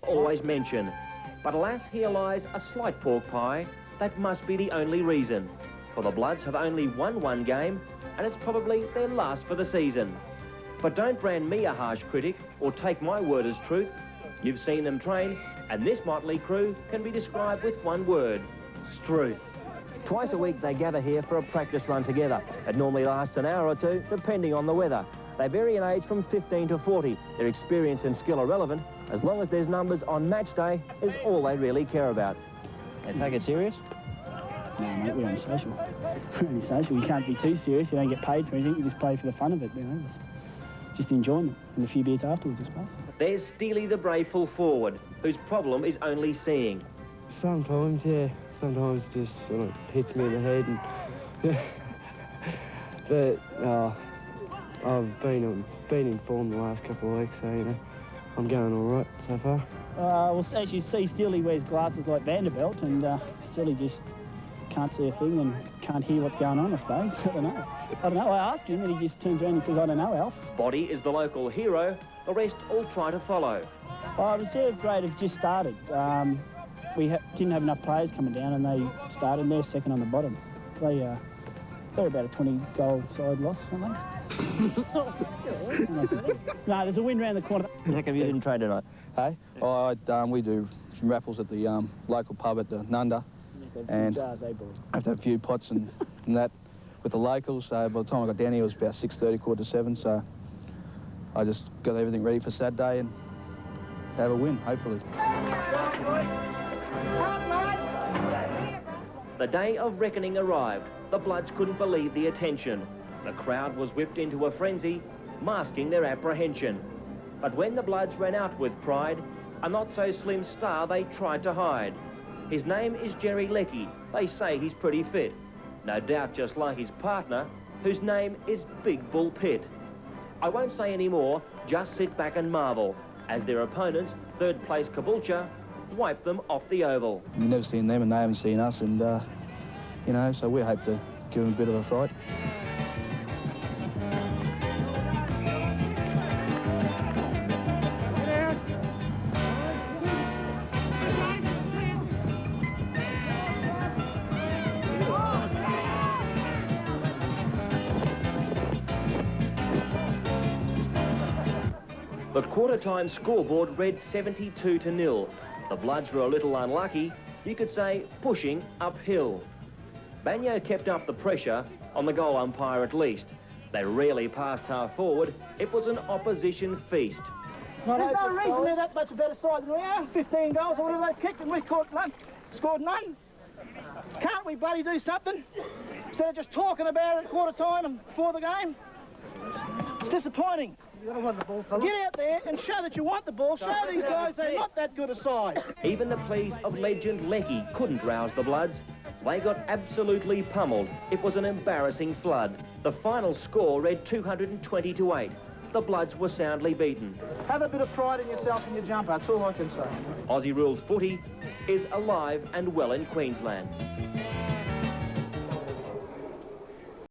always mention. But alas, here lies a slight pork pie. That must be the only reason. For the Bloods have only won one game, and it's probably their last for the season. But don't brand me a harsh critic or take my word as truth. You've seen them train, and this motley crew can be described with one word: struth. Twice a week they gather here for a practice run together. It normally lasts an hour or two, depending on the weather. They vary in age from 15 to 40. Their experience and skill are relevant. As long as there's numbers on match day is all they really care about. They take it serious? No, mate, we're only social. We're only social. You can't be too serious. You don't get paid for anything. You just play for the fun of it, you know. It's just enjoyment and a few beers afterwards, I suppose. There's Steely the brave full forward, whose problem is only seeing. Sometimes, yeah. Sometimes it just sort of hits me in the head. And but I've been in form the last couple of weeks, so, you know, I'm going all right so far. Well, as you see, Steely wears glasses like Vanderbilt, and Steely just can't see a thing and can't hear what's going on, I suppose. I don't know. I ask him, and he just turns around and says, "I don't know, Alf." Body is the local hero. The rest all try to follow. Reserve grade have just started. We didn't have enough players coming down, and they started, and they're second on the bottom. They're about a 20-goal side loss, aren't they? No, there's a win round the corner. How come you didn't train tonight? Hey? Oh, we do some raffles at the local pub at the Nunda. And I have to have a few pots and that with the locals. So by the time I got down here, it was about 6:30, 6:45, so I just got everything ready for Saturday and have a win, hopefully. The day of reckoning arrived. The Bloods couldn't believe the attention. The crowd was whipped into a frenzy, masking their apprehension. But when the Bloods ran out with pride, a not-so-slim star they tried to hide. His name is Jerry Leckie. They say he's pretty fit. No doubt just like his partner, whose name is Big Bull Pitt. I won't say any more, just sit back and marvel, as their opponents, third-place Caboolture, wipe them off the oval. We've never seen them and they haven't seen us, and, you know, so we hope to give them a bit of a fight. The quarter-time scoreboard read 72-0. The Bloods were a little unlucky, you could say pushing uphill. Banyo kept up the pressure, on the goal umpire at least. They rarely passed half forward. It was an opposition feast. There's no reason they're that much better side than we are. 15 goals or whatever they've kicked and we caught none, scored none. Can't we bloody do something? Instead of just talking about it at quarter time and before the game. It's disappointing. Get out there and show that you want the ball. Show these guys they're not that good a side. Even the pleas of legend Leckie couldn't rouse the Bloods. They got absolutely pummeled. It was an embarrassing flood. The final score read 220-8. The Bloods were soundly beaten. Have a bit of pride in yourself and your jumper, that's all I can say. Aussie Rules footy is alive and well in Queensland.